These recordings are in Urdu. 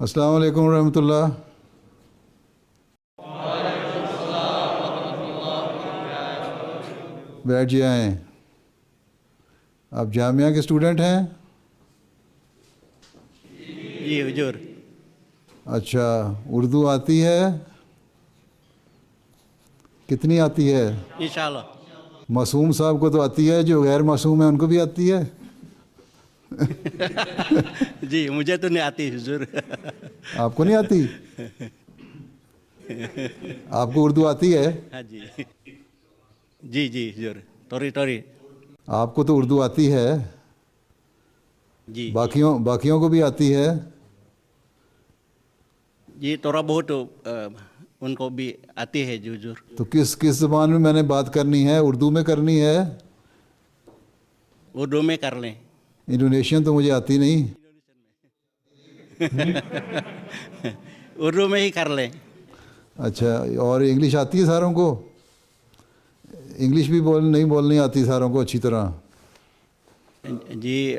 السلام علیکم ورحمۃ اللہ. بیٹھ جائیں. آپ جامعہ کے اسٹوڈنٹ ہیں؟ جی حضور. اچھا، اردو آتی ہے؟ کتنی آتی ہے؟ انشاءاللہ. معصوم صاحب کو تو آتی ہے، جو غیر معصوم ہیں ان کو بھی آتی ہے؟ جی مجھے تو نہیں آتی حضور. آپ کو نہیں آتی؟ آپ کو اردو آتی ہے؟ ہاں جی. جی جی حضور، توری. آپ کو تو اردو آتی ہے، جی باقیوں کو بھی آتی ہے؟ جی تھوڑا بہت ان کو بھی آتی ہے جی حضور. تو کس زبان میں نے بات کرنی ہے؟ اردو میں کرنی ہے؟ اردو میں کر لیں. انڈونیشین تو مجھے آتی نہیں. اردو میں ہی کر لیں. اچھا، اور انگلش آتی ہے ساروں کو؟ انگلش بھی نہیں بولنی آتی ساروں کو اچھی طرح؟ جی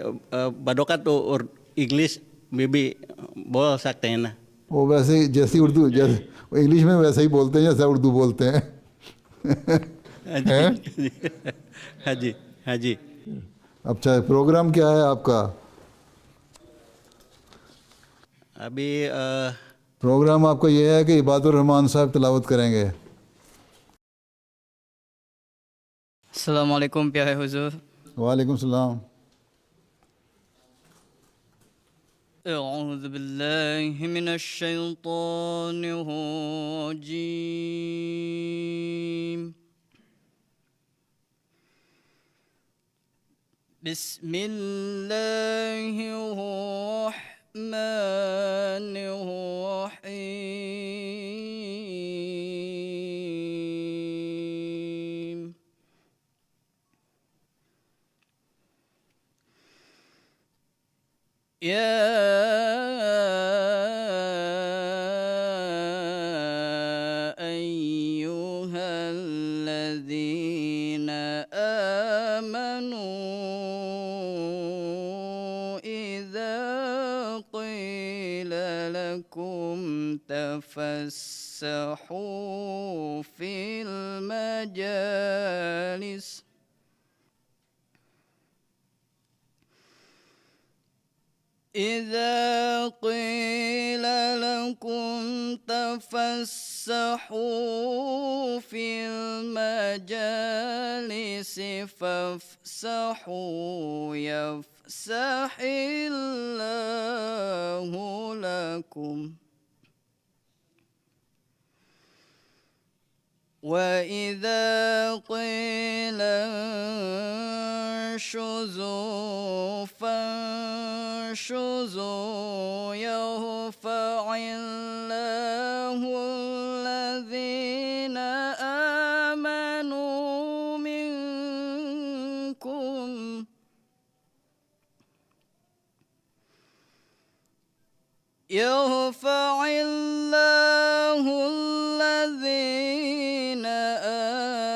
بدوکا تو اور انگلش میں بھی بول سکتے ہیں نا. وہ ویسے ہی جیسی اردو، جیسے انگلش میں ویسے ہی بولتے ہیں جیسا اردو بولتے ہیں. جی ہاں جی ہاں جی. اچھا، پروگرام کیا ہے آپ کا؟ ابھی پروگرام آپ کا یہ ہے کہ عباد الرحمن صاحب تلاوت کریں گے. السلام علیکم پیارے حضور. وعلیکم السلام. اعوذ باللہ من الشیطان الرجیم. بسم اللہ الرحمن الرحیم. يا أيها الذين آمنوا إذا قيل لكم تفسحوا في المجالس إذا قيل لكم تفسحوا في المجالس فافسحوا يفسح الله لكم. وإذا قيل انشزوا فانشزوا يرفع الله الذين آمنوا منكم يرفع الله الذين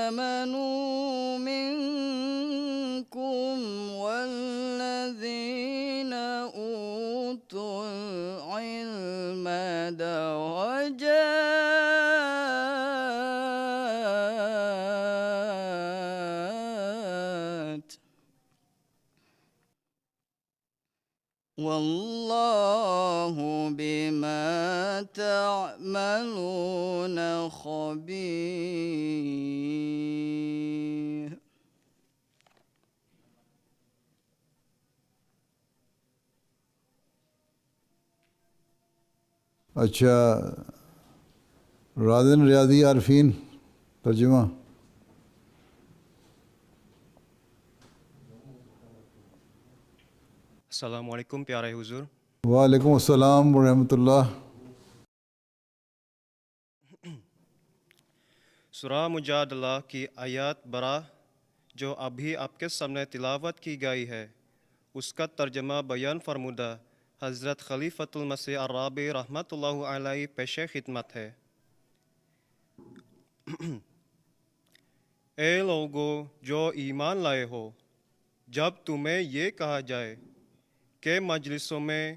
آمنوا منكم والذين أوتوا العلم درجات والله بما تعملون خبير. اچھا، رازن ریاضی عارفین ترجمہ. السلام علیکم پیارے حضور. وعلیکم السلام ورحمۃ اللہ. سورہ مجادلہ کی آیات برا جو ابھی آپ کے سامنے تلاوت کی گئی ہے، اس کا ترجمہ بیان فرمودہ حضرت خلیفۃ المسیح الرابع رحمۃ اللہ علیہ پیش خدمت ہے. اے لوگو جو ایمان لائے ہو، جب تمہیں یہ کہا جائے کہ مجلسوں میں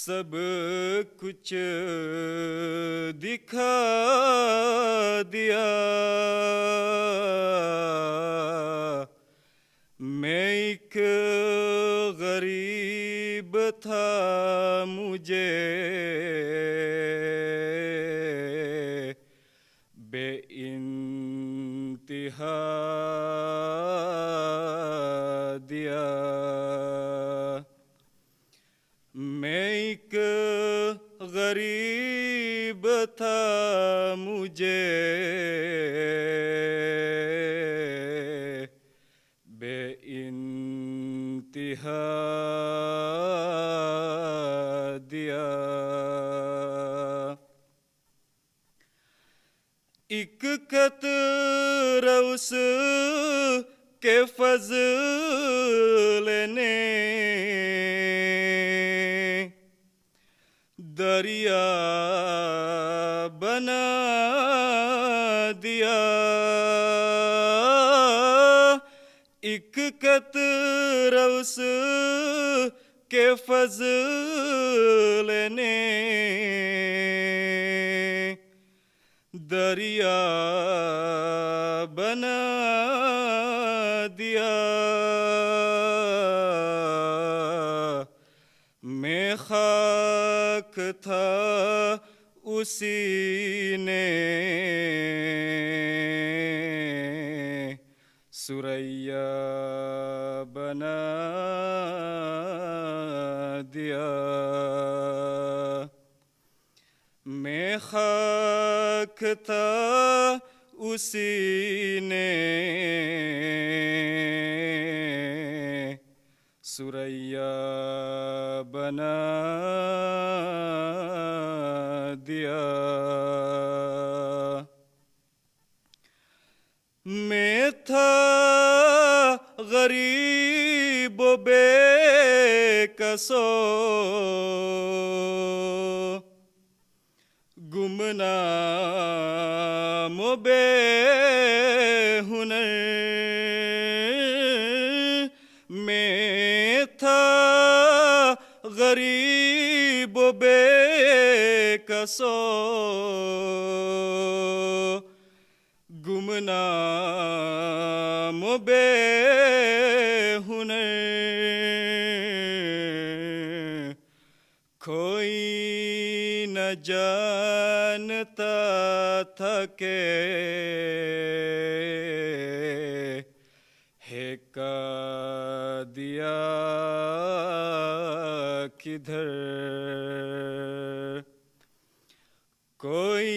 سب کچھ دکھا دیا، میں ایک غریب تھا، مجھے بے انتہا دیا، میں ایک غریب تھا، مجھے بے انتہا دیا۔ ایک قطرہ اس کے فضل نے دریا بنا دیا، ایک قطرہ اس کے فضل نے دریا بنا دیا، میں خاک تھا اسی نے ثریا بنا دیا، میں خاک تھا اسی نے ثریا بنا دیا، میں تھا غریب و بے کسو، گمنام و بے ہنر، میں تھا غریب و بے کسو، گمنام و بے ہنر، کوئی نہ جانتا تھا کہ ہے قادیہ کدھر، کوئی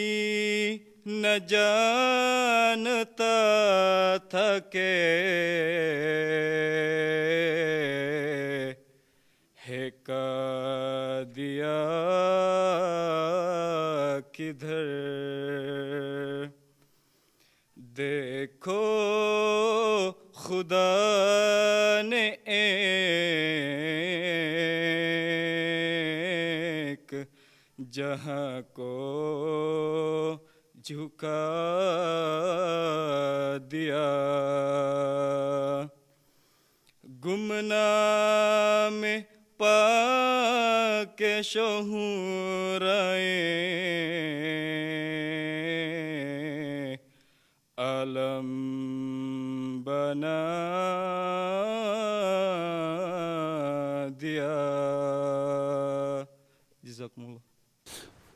نہ جانتا تھا کہ ہے قادیہ کدھر، دیکھو خدا نے ایک جہاں کو جھکا دیا، گمنام پا کے شہرائیں عالم بنا دیا۔ جزاکم اللہ۔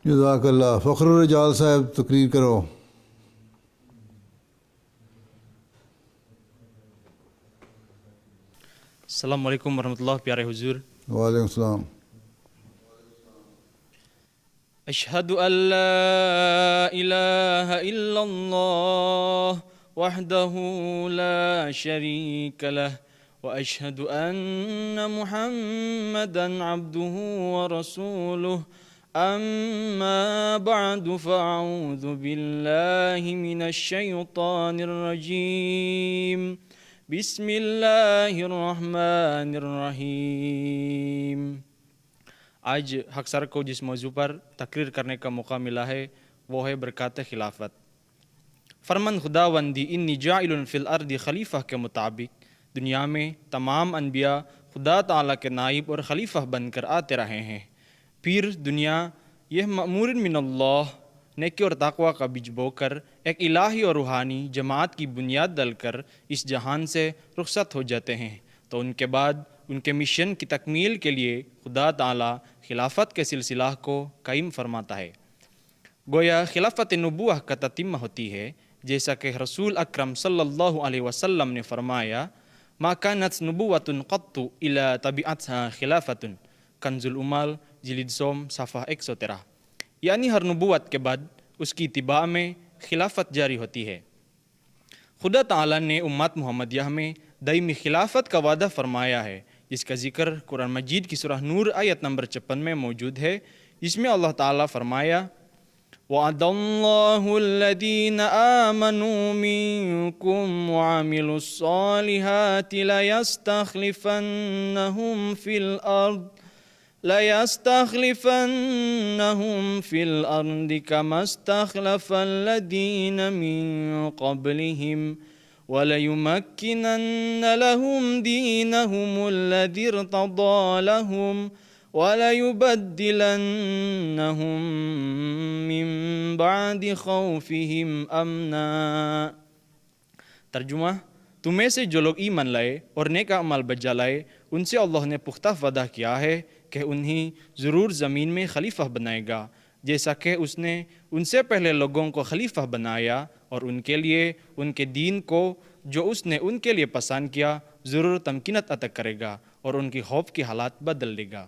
جزاک اللہ۔ فخر الرجال صاحب تقریر کرو۔ السلام علیکم ورحمۃ اللہ، پیارے حضور۔ وعلیکم السلام۔ اشہد ان لا الہ الا اللہ وحدہ لا شریک لہ واشہد ان محمدا عبدہ ورسولہ، اما بعد فاعوذ باللہ من الشیطان الرجیم، بسم اللہ الرحمن الرحیم۔ آج حق سر کو جس موضوع پر تقریر کرنے کا موقع ملا ہے وہ ہے برکات خلافت۔ فرمان خداوندی انی جاعل فی الارض خلیفہ کے مطابق دنیا میں تمام انبیاء خدا تعالیٰ کے نائب اور خلیفہ بن کر آتے رہے ہیں۔ پھر دنیا یہ مأمور من اللہ نیکی اور تقوی کا بیج بو کر ایک الہی اور روحانی جماعت کی بنیاد ڈال کر اس جہان سے رخصت ہو جاتے ہیں، تو ان کے بعد ان کے مشن کی تکمیل کے لیے خدا تعالی خلافت کے سلسلہ کو قائم فرماتا ہے۔ گویا خلافت نبوہ کا تتمہ ہوتی ہے، جیسا کہ رسول اکرم صلی اللہ علیہ وسلم نے فرمایا، ما كانت نبوۃ قط الا تبعتها خلافت، کنز العمال جلد سوم صفحہ 113، یعنی ہر نبوت کے بعد اس کی اتباع میں خلافت جاری ہوتی ہے۔ خدا تعالیٰ نے امت محمدیہ میں دائمی خلافت کا وعدہ فرمایا ہے، جس کا ذکر قرآن مجید کی سورہ نور آیت نمبر 56 میں موجود ہے، جس میں اللہ تعالیٰ فرمایا، وعد اللہ الذین آمنوا منکم وعملوا الصالحات لَيَسْتَخْلِفَنَّهُمْ فِي الْأَرْضِ كَمَا اسْتَخْلَفَ الَّذِينَ مِنْ قَبْلِهِمْ وَلَيُمَكِّنَنَّ لَهُمْ دِينَهُمُ الَّذِي ارْتَضَىٰ لَهُمْ وَلَيُبَدِّلَنَّهُمْ مِنْ بَعْدِ خَوْفِهِمْ أَمْنًا۔ ترجمہ: تمہیں سے جو لوگ ایمان لائے اور نیک اعمال بجا لائے، ان سے اللہ نے پختہ وعدہ کیا ہے کہ انہیں ضرور زمین میں خلیفہ بنائے گا، جیسا کہ اس نے ان سے پہلے لوگوں کو خلیفہ بنایا، اور ان کے لیے ان کے دین کو جو اس نے ان کے لیے پسند کیا ضرور تمکینت عطا کرے گا، اور ان کی خوف کی حالات بدل دے گا۔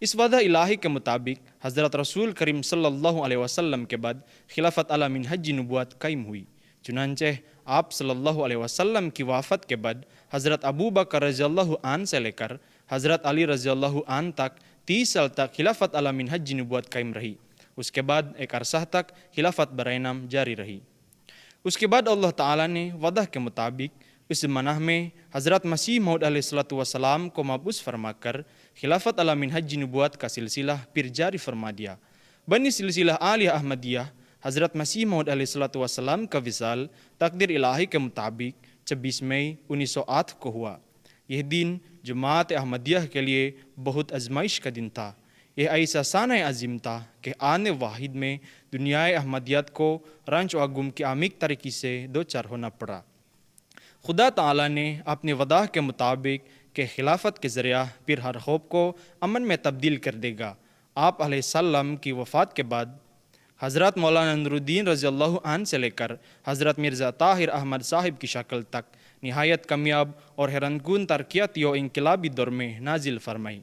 اس وعدہ الہی کے مطابق حضرت رسول کریم صلی اللہ علیہ وسلم کے بعد خلافت علی منہج نبوت قائم ہوئی۔ چنانچہ آپ صلی اللہ علیہ وسلم کی وفات کے بعد حضرت ابو بکر رضی اللہ عنہ سے لے کر حضرت علی رضی اللہ عنہ تک 30 سال تک خلافت علی منہج نبوت قائم رہی۔ اس کے بعد ایک عرصہ تک خلافت برائے نام جاری رہی۔ اس کے بعد اللہ تعالیٰ نے وعدہ کے مطابق اس منح میں حضرت مسیح موعود علیہ السلام کو مبعوث فرما کر خلافت علی منہج نبوت کا سلسلہ پھر جاری فرما دیا۔ بنی سلسلہ آل احمدیہ حضرت مسیح موعود علیہ السلام کا وصال تقدیر الہی کے مطابق 26 مئی 1908 کو ہوا۔ یہ دن جماعت احمدیہ کے لیے بہت آزمائش کا دن تھا۔ یہ ایسا سانحہ عظیم تھا کہ آنے واحد میں دنیا احمدیت کو رنج و غم کی عمیق طریقے سے دوچار ہونا پڑا۔ خدا تعالیٰ نے اپنے وعدہ کے مطابق کہ خلافت کے ذریعہ پھر ہر خوف کو امن میں تبدیل کر دے گا، آپ علیہ السلام کی وفات کے بعد حضرت مولانا نور الدین رضی اللہ عنہ سے لے کر حضرت مرزا طاہر احمد صاحب کی شکل تک نہایت کامیاب اور حیران کن ترقیاتی و انقلابی دور میں نازل فرمائی،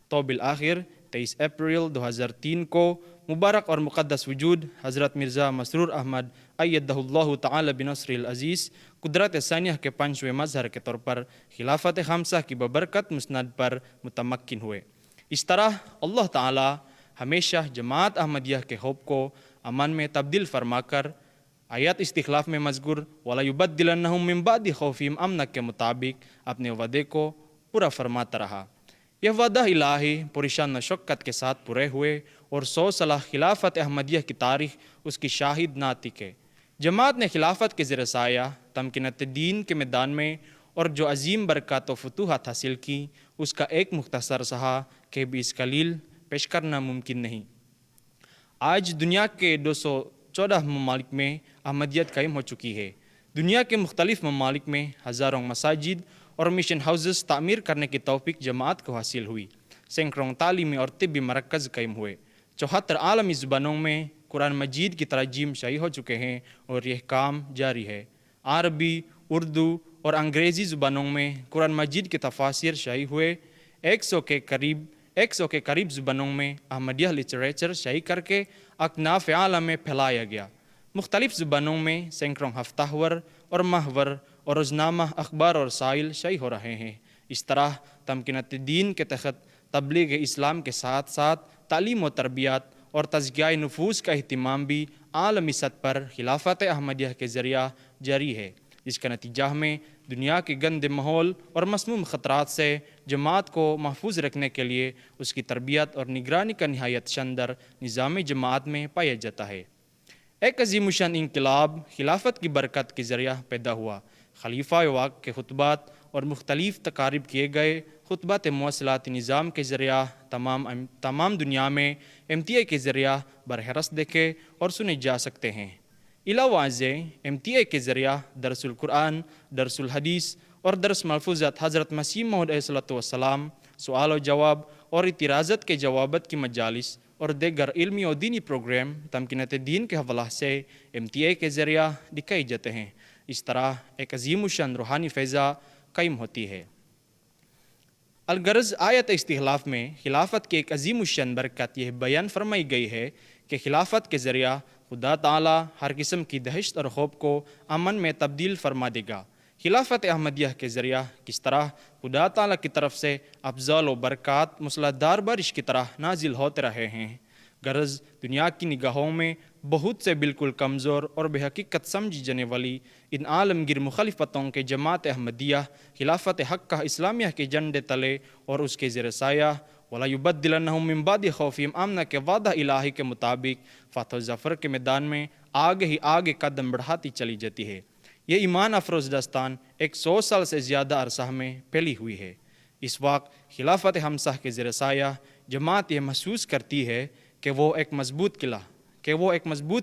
تو بالآخر 23 اپریل 2003 کو مبارک اور مقدس وجود حضرت مرزا مسرور احمد ایدہ اللہ تعالی بنصر العزیز قدرت ثانیہ کے 5ویں مظہر کے طور پر خلافت خامسہ کی ببرکت مسند پر متمکن ہوئے۔ اس طرح اللہ تعالی ہمیشہ جماعت احمدیہ کے خوف کو امن میں تبدیل فرما کر آیات استخلاف میں مذکور وَلَيُبَدِّلَنَّهُم مِّن بَعْدِ خَوْفِهِمْ أَمْنًا کے مطابق اپنے وعدے کو پورا فرماتا رہا۔ یہ وعدہ الہی پریشان مشقت کے ساتھ پورے ہوئے اور 100 سالہ خلافت احمدیہ کی تاریخ اس کی شاہد ناطق ہے۔ جماعت نے خلافت کے زیر سایہ تمکینت دین کے میدان میں اور جو عظیم برکات و فتوحات حاصل کی، اس کا ایک مختصر سہا کہ بھی اس قلیل پیش کرنا ممکن نہیں۔ آج دنیا کے 214 ممالک میں احمدیت قائم ہو چکی ہے۔ دنیا کے مختلف ممالک میں ہزاروں مساجد اور مشن ہاؤسز تعمیر کرنے کی توفیق جماعت کو حاصل ہوئی۔ سینکڑوں تعلیمی اور طبی مراکز قائم ہوئے۔ 74 عالمی زبانوں میں قرآن مجید کی ترجمے شائع ہو چکے ہیں اور یہ کام جاری ہے۔ عربی، اردو اور انگریزی زبانوں میں قرآن مجید کی تفاسیر شائع ہوئے۔ 100 کے قریب زبانوں میں احمدیہ لٹریچر شائع کر کے اکناف عالم میں پھیلایا گیا۔ مختلف زبانوں میں سینکڑوں ہفتہ ور اور ماہور اور روزنامہ اخبار اور رسائل شائع ہو رہے ہیں۔ اس طرح تمکینت دین کے تحت تبلیغ اسلام کے ساتھ ساتھ تعلیم و تربیت اور تزکیہ نفوس کا اہتمام بھی عالمی سطح پر خلافت احمدیہ کے ذریعہ جاری ہے، جس کا نتیجہ میں دنیا کے گندے ماحول اور مسموم خطرات سے جماعت کو محفوظ رکھنے کے لیے اس کی تربیت اور نگرانی کا نہایت شاندار نظام جماعت میں پایا جاتا ہے۔ ایک عظیم الشان انقلاب خلافت کی برکت کے ذریعہ پیدا ہوا۔ خلیفہ واق کے خطبات اور مختلف تقاریب کیے گئے خطبات مواصلاتی نظام کے ذریعہ تمام دنیا میں MTA کے ذریعہ براہ راست دیکھے اور سنے جا سکتے ہیں۔ علاوہ ازیں MTA کے ذریعہ درس القرآن، درس الحدیث اور درس ملفوظات حضرت مسیح موعود علیہ السلام، سوال و جواب اور اعتراضات کے جوابات کی مجالس اور دیگر علمی اور دینی پروگرام تمکینات دین کے حوالہ سے MTA کے ذریعہ دکھائی جاتے ہیں۔ اس طرح ایک عظیم الشان روحانی فیضہ قائم ہوتی ہے۔ الغرض آیت استحلاف میں خلافت کی ایک عظیم الشان برکت یہ بیان فرمائی گئی ہے کہ خلافت کے ذریعہ خدا تعالی ہر قسم کی دہشت اور خوف کو امن میں تبدیل فرما دے گا۔ خلافت احمدیہ کے ذریعہ کس طرح خدا تعالی کی طرف سے افضال و برکات مسلسل بارش کی طرح نازل ہوتے رہے ہیں۔ غرض دنیا کی نگاہوں میں بہت سے بالکل کمزور اور بے حقیقت سمجھی جانے والی ان عالمگیر مخالفتوں کے جماعت احمدیہ خلافت حق اسلامیہ کے جھنڈے تلے اور اس کے زیر سایہ وَلَا يُبَدِّلَنَّهُم مِّن بَعْدِ خَوْفِهِمْ امنا کے وعدہ الہی کے مطابق فتح و ظفر کے میدان میں آگے ہی آگے قدم بڑھاتی چلی جاتی ہے۔ یہ ایمان افروز داستان 100 سال سے زیادہ عرصہ میں پھیلی ہوئی ہے۔ اس وقت خلافت ہمسہ کے زیر سایہ جماعت یہ محسوس کرتی ہے کہ وہ ایک مضبوط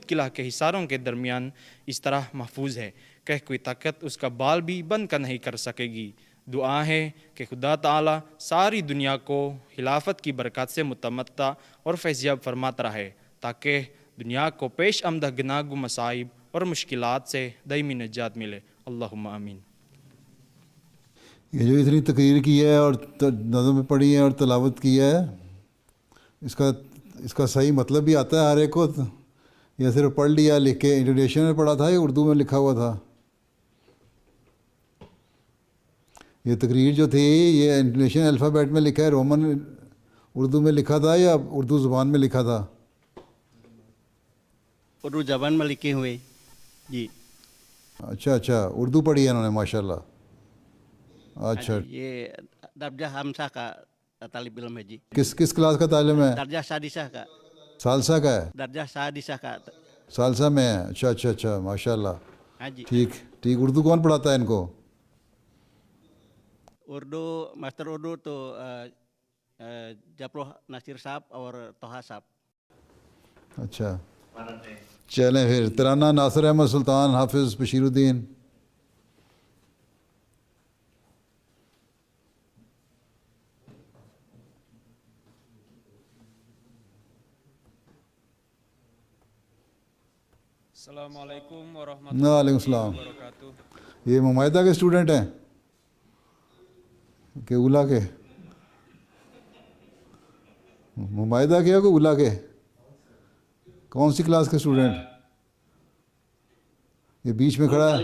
قلعہ کے حصاروں کے درمیان اس طرح محفوظ ہے کہ کوئی طاقت اس کا بال بھی بند کر نہیں کر سکے گی۔ دعا ہے کہ خدا تعالی ساری دنیا کو خلافت کی برکات سے متمتع اور فیضیاب فرماتا رہے تاکہ دنیا کو پیش آمدہ گناہ مصائب اور مشکلات سے دائمی نجات ملے۔ اللہم آمین۔ یہ جو اتنی تقریر کی ہے اور نظمیں پڑھی ہیں اور تلاوت کی ہے، اس کا صحیح مطلب بھی آتا ہے ہر ایک کو؟ یا صرف پڑھ لیا لکھ کے؟ انٹروڈکشن میں پڑھا تھا یا اردو میں لکھا ہوا تھا؟ یہ تقریر جو تھی یہ انٹرنیشنل الفابیٹ میں لکھا ہے، رومن اردو میں لکھا تھا یا اردو زبان میں لکھا تھا؟ اردو زبان میں لکھے ہوئے جی۔ اچھا اردو پڑھی ہے انہوں نے، ماشاءاللہ۔ اچھا، یہ درجہ ہمسہ کا طالب علم ہے جی۔ کس کلاس کا تعلیم ہے؟ درجہ سادسہ کا۔ ثالثہ کا ہے؟ درجہ سادسہ کا۔ ثالثہ میں ہے؟ اچھا ماشاءاللہ۔ ہاں جی۔ ٹھیک۔ اردو کون پڑھاتا ہے ان کو؟ اردو ماسٹر اردو تو جفر نصیر صاحب اور طہا صاحب۔ اچھا، چلیں پھر ترانہ ناصر احمد سلطان، حافظ بشیر الدین۔ السلام علیکم ورحمۃ وعلیکم اللہ السلام۔ وبرکاتہ۔ یہ ممائدہ کے اسٹوڈنٹ ہیں کہ اولا کے؟ ممائدہ کے یا کہ اولا کے؟ کون سی کلاس کے اسٹوڈنٹ؟ یہ بیچ میں کھڑا ہے؟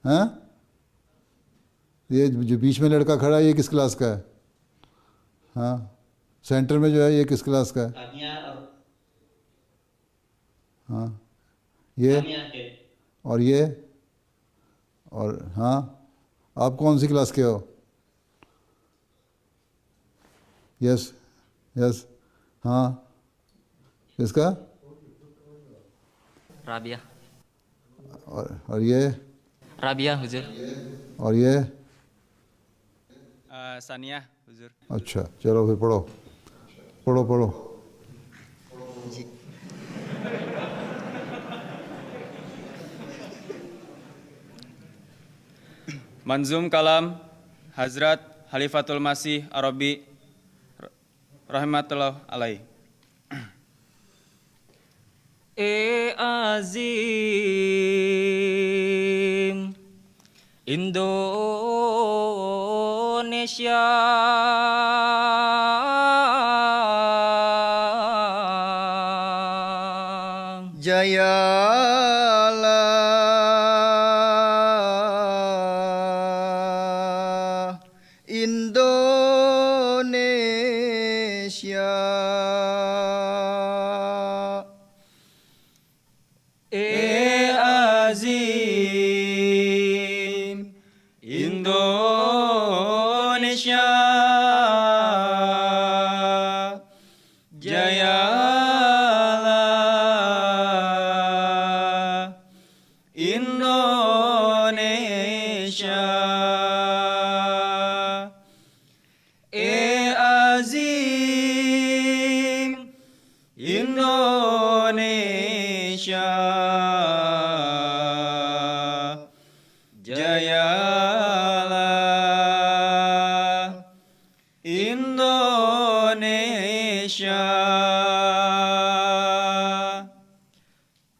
ہاں، یہ جو بیچ میں لڑکا کھڑا ہے یہ کس کلاس کا ہے؟ ہاں، سینٹر میں جو ہے یہ کس کلاس کا ہے؟ ہاں، یہ اور یہ اور ہاں، آپ کون سی کلاس کے ہو؟ یس ہاں، کس کا؟ رابعہ۔ اور یہ؟ رابعہ حضور۔ اور یہ؟ ثانیہ حضور۔ اچھا، چلو پھر پڑھو۔ منظوم کلام حضرت خلیفۃ المسیح عربی رحمۃ اللہ علیہ۔ اے عظیم انڈونیشیا، Jayalah Indonesia. اے عظیم انڈونیشیا، جیالا Indonesia. Jayalah Indonesia,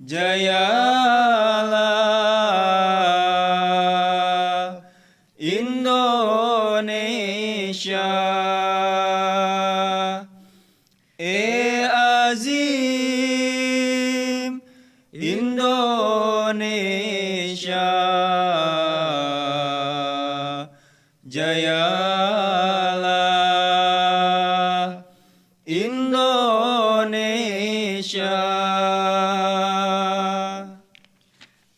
jayalah Indonesia, azim Indonesia, jayalah Indonesia.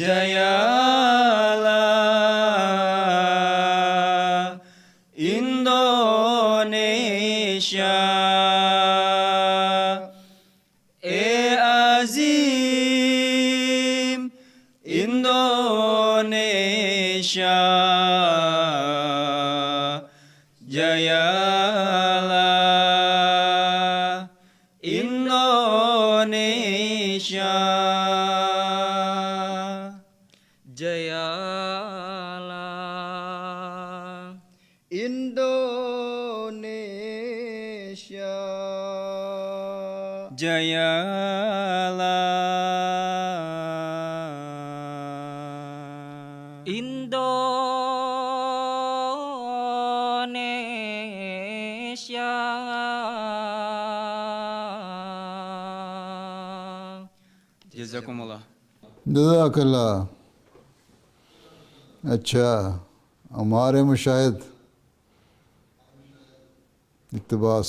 jayalah Indonesia, azim Indonesia, jayalah Indonesia, jayalah Indonesia, jayalah Indonesia, Jazakumullah. جزاکاللہ. اچھا ہمارے مشاہد اقتباس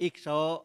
100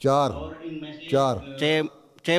6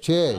6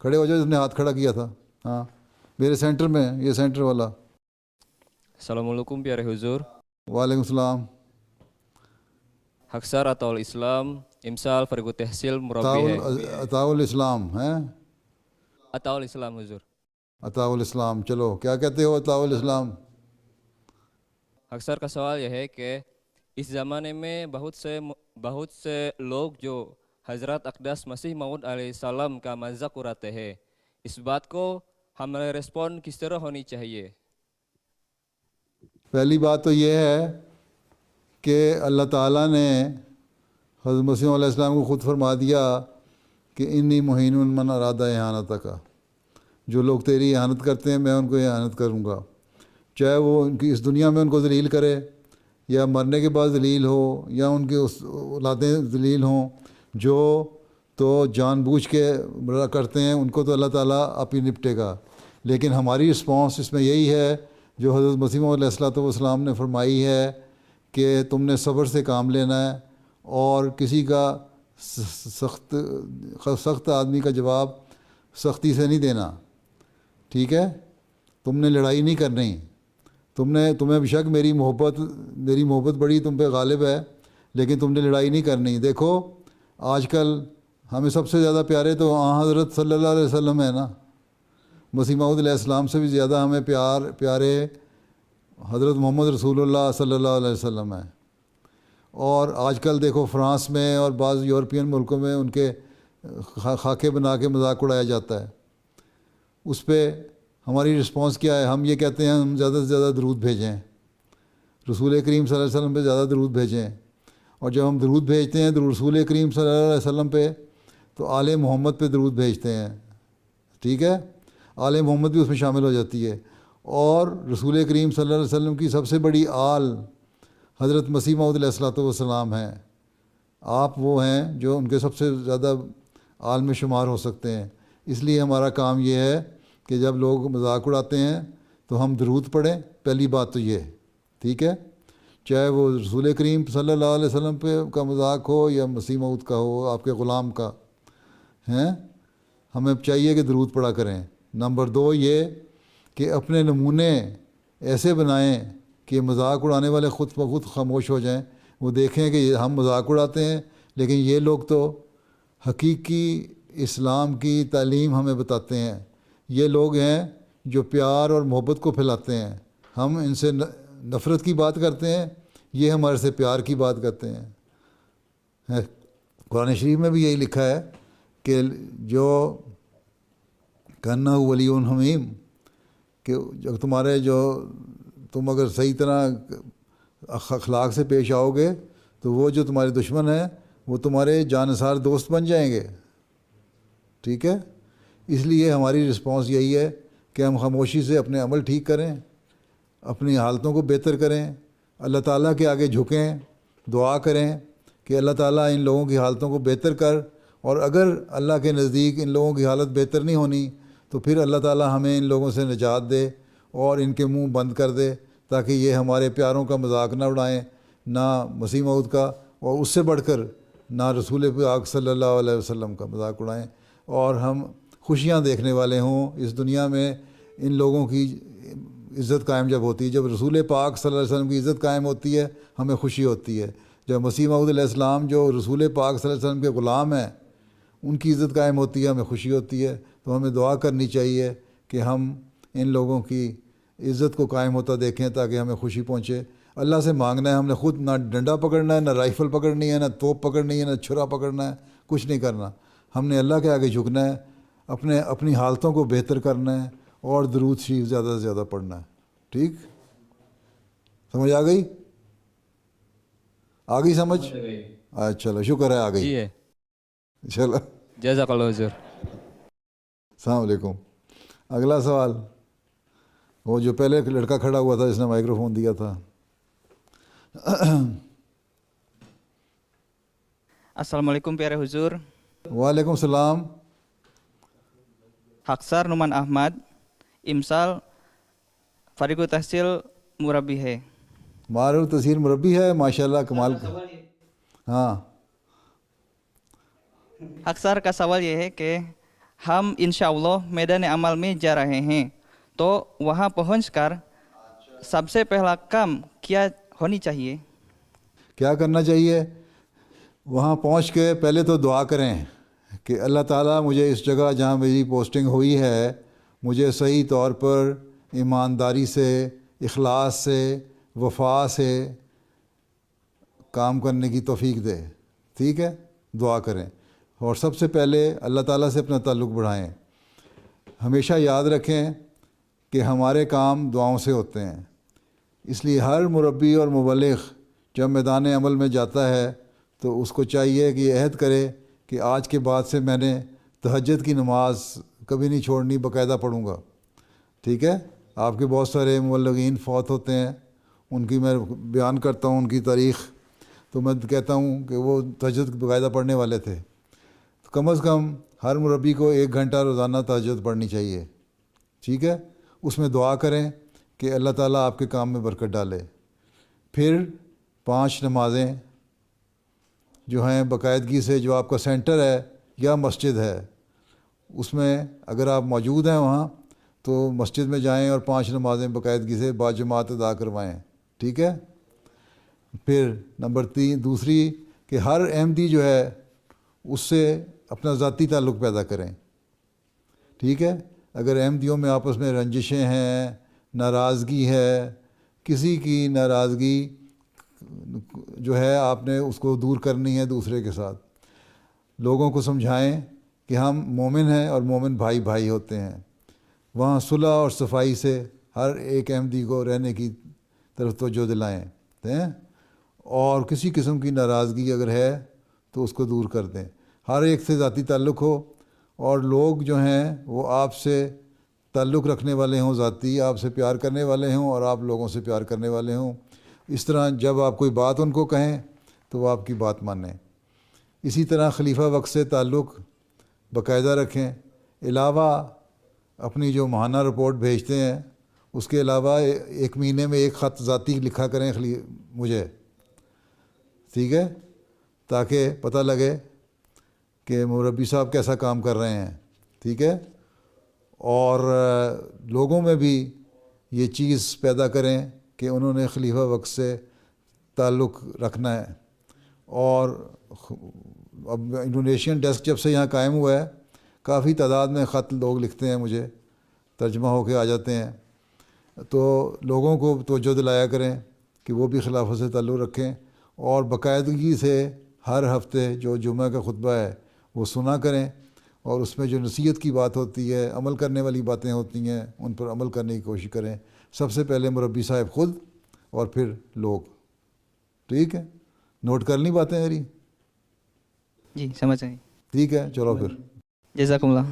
کھڑے ہو جاؤ جس نے ہاتھ کھڑا کیا تھا. ہاں میرے سینٹر میں, یہ سینٹر والا. Assalamualaikum پیارے حضور. وعلیکم السلام. Haksar atau Islam Imsal Fargu Tehsil Murabi ہے. عطاء الاسلام ہیں, Atau Islam حضور. عطاء الاسلام. چلو کیا کہتے ہو عطاء الاسلام؟ اکثر کا سوال یہ ہے کہ اس زمانے میں بہت سے لوگ جو حضرت اقدس مسیح موعود علیہ السلام کا مذاق اڑاتے ہیں, اس بات کو ہمارا ریسپونڈ کس طرح ہونی چاہیے؟ پہلی بات تو یہ ہے کہ اللہ تعالیٰ نے حضرت مسیح علیہ السلام کو خود فرما دیا کہ انی مہین من ارادہ احانت کا, جو لوگ تیری احانت کرتے ہیں میں ان کو احانت کروں گا, چاہے وہ ان کی اس دنیا میں ان کو ذلیل کرے یا مرنے کے بعد ذلیل ہو یا ان کی اولادیں ذلیل ہوں. جو تو جان بوجھ کے برا کرتے ہیں ان کو تو اللہ تعالیٰ آپ ہی نپٹے گا. لیکن ہماری رسپانس اس میں یہی ہے جو حضرت مسیح علیہ السلام نے فرمائی ہے کہ تم نے صبر سے کام لینا ہے اور کسی کا سخت آدمی کا جواب سختی سے نہیں دینا. ٹھیک ہے, تم نے لڑائی نہیں کرنی, تمہیں بے شک میری محبت بڑی تم پہ غالب ہے, لیکن تم نے لڑائی نہیں کرنی. دیکھو آج کل ہمیں سب سے زیادہ پیارے تو حضرت صلی اللہ علیہ وسلم ہے نا, مسیح موعود علیہ السلام سے بھی زیادہ ہمیں پیارے حضرت محمد رسول اللہ صلی اللہ علیہ وسلم ہے. اور آج کل دیکھو فرانس میں اور بعض یورپین ملکوں میں ان کے خاکے بنا کے مذاق اڑایا جاتا ہے. اس پہ ہماری رسپانس کیا ہے؟ ہم یہ کہتے ہیں ہم زیادہ سے زیادہ درود بھیجیں, رسول کریم صلی اللہ علیہ وسلم پہ زیادہ درود بھیجیں. اور جب ہم درود بھیجتے ہیں رسول کریم صلی اللہ علیہ وسلم پہ تو آل محمد پہ درود بھیجتے ہیں. ٹھیک ہے, آل محمد بھی اس میں شامل ہو جاتی ہے. اور رسول کریم صلی اللہ علیہ وسلم کی سب سے بڑی آل حضرت مسیح موعود علیہ السلام ہیں. آپ وہ ہیں جو ان کے سب سے زیادہ آل میں شمار ہو سکتے ہیں. اس لیے ہمارا کام یہ ہے کہ جب لوگ مذاق اڑاتے ہیں تو ہم درود پڑھیں. پہلی بات تو یہ ہے, ٹھیک ہے, چاہے وہ رسول کریم صلی اللہ علیہ وسلم پہ کا مذاق ہو یا مسیح موعود کا ہو, آپ کے غلام کا ہیں, ہمیں چاہیے کہ درود پڑھا کریں. نمبر 2 یہ کہ اپنے نمونے ایسے بنائیں کہ مذاق اڑانے والے خود بخود خاموش ہو جائیں. وہ دیکھیں کہ ہم مذاق اڑاتے ہیں لیکن یہ لوگ تو حقیقی اسلام کی تعلیم ہمیں بتاتے ہیں. یہ لوگ ہیں جو پیار اور محبت کو پھیلاتے ہیں. ہم ان سے نفرت کی بات کرتے ہیں, یہ ہمارے سے پیار کی بات کرتے ہیں. قرآن شریف میں بھی یہی لکھا ہے کہ جو کہنا ولی حمیم, کہ جب تم اگر صحیح طرح اخلاق سے پیش آؤ گے تو وہ جو تمہارے دشمن ہیں وہ تمہارے جانثار دوست بن جائیں گے. ٹھیک ہے, اس لیے ہماری رسپانس یہی ہے کہ ہم خاموشی سے اپنے عمل ٹھیک کریں, اپنی حالتوں کو بہتر کریں, اللہ تعالیٰ کے آگے جھکیں, دعا کریں کہ اللہ تعالیٰ ان لوگوں کی حالتوں کو بہتر کر. اور اگر اللہ کے نزدیک ان لوگوں کی حالت بہتر نہیں ہونی تو پھر اللہ تعالیٰ ہمیں ان لوگوں سے نجات دے اور ان کے منہ بند کر دے, تاکہ یہ ہمارے پیاروں کا مذاق نہ اڑائیں, نہ مسیح موعود کا, اور اس سے بڑھ کر نہ رسول پاک صلی اللہ علیہ وسلم کا مذاق اڑائیں. اور ہم خوشیاں دیکھنے والے ہوں اس دنیا میں. ان لوگوں کی عزت قائم جب ہوتی ہے, جب رسول پاک صلی اللہ علیہ وسلم کی عزت قائم ہوتی ہے ہمیں خوشی ہوتی ہے. جب مسیح موعود علیہ السلام جو رسول پاک صلی اللہ علیہ وسلم کے غلام ہیں ان کی عزت قائم ہوتی ہے ہمیں خوشی ہوتی ہے. تو ہمیں دعا کرنی چاہیے کہ ہم ان لوگوں کی عزت کو قائم ہوتا دیکھیں تاکہ ہمیں خوشی پہنچے. اللہ سے مانگنا ہے, ہم نے خود نہ ڈنڈا پکڑنا ہے, نہ رائفل پکڑنی ہے, نہ توپ پکڑنی ہے, نہ چھرا پکڑنا ہے, کچھ نہیں کرنا. ہم نے اللہ کے آگے جھکنا ہے, اپنی حالتوں کو بہتر کرنا ہے اور درود شریف زیادہ سے زیادہ پڑھنا ہے. ٹھیک, سمجھ آ گئی؟ آ گئی سمجھ؟ اچھا چلو شکر ہے آ گئی. جی ہے, چلو جزاک اللہ حضور. السلام علیکم. اگلا سوال, وہ جو پہلے لڑکا کھڑا ہوا تھا جس نے مائکرو فون دیا تھا. Assalamualaikum پیارے حضور. وعلیکم السلام. Haksar Numan Ahmad, Imsal Fargu Tahsil Murabi ہے. معروف تصیر مربی ہے, ماشاءاللہ کمال. ہاں اکثر کا سوال یہ ہے کہ ہم انشاءاللہ میدان عمل میں جا رہے ہیں، تو وہاں پہنچ کر سب سے پہلا کام کیا ہونی چاہیے؟ کیا کرنا چاہیے؟ وہاں پہنچ کے پہلے تو دعا کریں کہ اللہ تعالیٰ مجھے اس جگہ جہاں میری پوسٹنگ ہوئی ہے مجھے صحیح طور پر ایمانداری سے، اخلاص سے، وفا سے کام کرنے کی توفیق دے. ٹھیک ہے، دعا کریں اور سب سے پہلے اللہ تعالیٰ سے اپنا تعلق بڑھائیں. ہمیشہ یاد رکھیں کہ ہمارے کام دعاؤں سے ہوتے ہیں، اس لیے ہر مربی اور مبلغ جب میدان عمل میں جاتا ہے تو اس کو چاہیے کہ یہ عہد کرے کہ آج کے بعد سے میں نے تہجد کی نماز کبھی نہیں چھوڑنی، باقاعدہ پڑھوں گا. ٹھیک ہے، آپ کے بہت سارے مبلغین فوت ہوتے ہیں، ان کی میں بیان کرتا ہوں ان کی تاریخ، تو میں کہتا ہوں کہ وہ تہجد باقاعدہ پڑھنے والے تھے. تو کم از کم ہر مربی کو 1 گھنٹہ روزانہ تہجد پڑھنی چاہیے. ٹھیک ہے، اس میں دعا کریں کہ اللہ تعالیٰ آپ کے کام میں برکت ڈالے. پھر 5 نمازیں جو ہیں باقاعدگی سے، جو آپ کا سینٹر ہے یا مسجد ہے اس میں اگر آپ موجود ہیں وہاں تو مسجد میں جائیں اور 5 نمازیں باقاعدگی سے باجماعت ادا کروائیں. ٹھیک ہے. پھر نمبر 3 دوسری کہ ہر احمدی جو ہے اس سے اپنا ذاتی تعلق پیدا کریں. ٹھیک ہے، اگر احمدیوں میں آپس میں رنجشیں ہیں، ناراضگی ہے، کسی کی ناراضگی جو ہے آپ نے اس کو دور کرنی ہے دوسرے کے ساتھ. لوگوں کو سمجھائیں کہ ہم مومن ہیں اور مومن بھائی بھائی ہوتے ہیں. وہاں صلح اور صفائی سے ہر ایک احمدی کو رہنے کی طرف توجہ دلائیں اور کسی قسم کی ناراضگی اگر ہے تو اس کو دور کر دیں. ہر ایک سے ذاتی تعلق ہو اور لوگ جو ہیں وہ آپ سے تعلق رکھنے والے ہوں، ذاتی آپ سے پیار کرنے والے ہوں اور آپ لوگوں سے پیار کرنے والے ہوں. اس طرح جب آپ کوئی بات ان کو کہیں تو وہ آپ کی بات مانیں. اسی طرح خلیفہ وقت سے تعلق باقاعدہ رکھیں. علاوہ اپنی جو ماہانہ رپورٹ بھیجتے ہیں اس کے علاوہ 1 مہینے میں 1 خط ذاتی لکھا کریں مجھے. ٹھیک ہے، تاکہ پتہ لگے کہ مربی صاحب کیسا کام کر رہے ہیں. ٹھیک ہے، اور لوگوں میں بھی یہ چیز پیدا کریں کہ انہوں نے خلیفہ وقت سے تعلق رکھنا ہے. اور اب انڈونیشین ڈیسک جب سے یہاں قائم ہوا ہے کافی تعداد میں خط لوگ لکھتے ہیں مجھے، ترجمہ ہو کے آ جاتے ہیں. تو لوگوں کو توجہ دلایا کریں کہ وہ بھی خلافت سے تعلق رکھیں اور باقاعدگی سے ہر ہفتے جو جمعہ کا خطبہ ہے وہ سنا کریں اور اس میں جو نصیحت کی بات ہوتی ہے، عمل کرنے والی باتیں ہوتی ہیں، ان پر عمل کرنے کی کوشش کریں. سب سے پہلے مربی صاحب خود اور پھر لوگ. ٹھیک ہے، نوٹ کر لیں باتیں میری؟ جی سمجھ آئی. ٹھیک ہے، چلو پھر. جزاکم اللہ.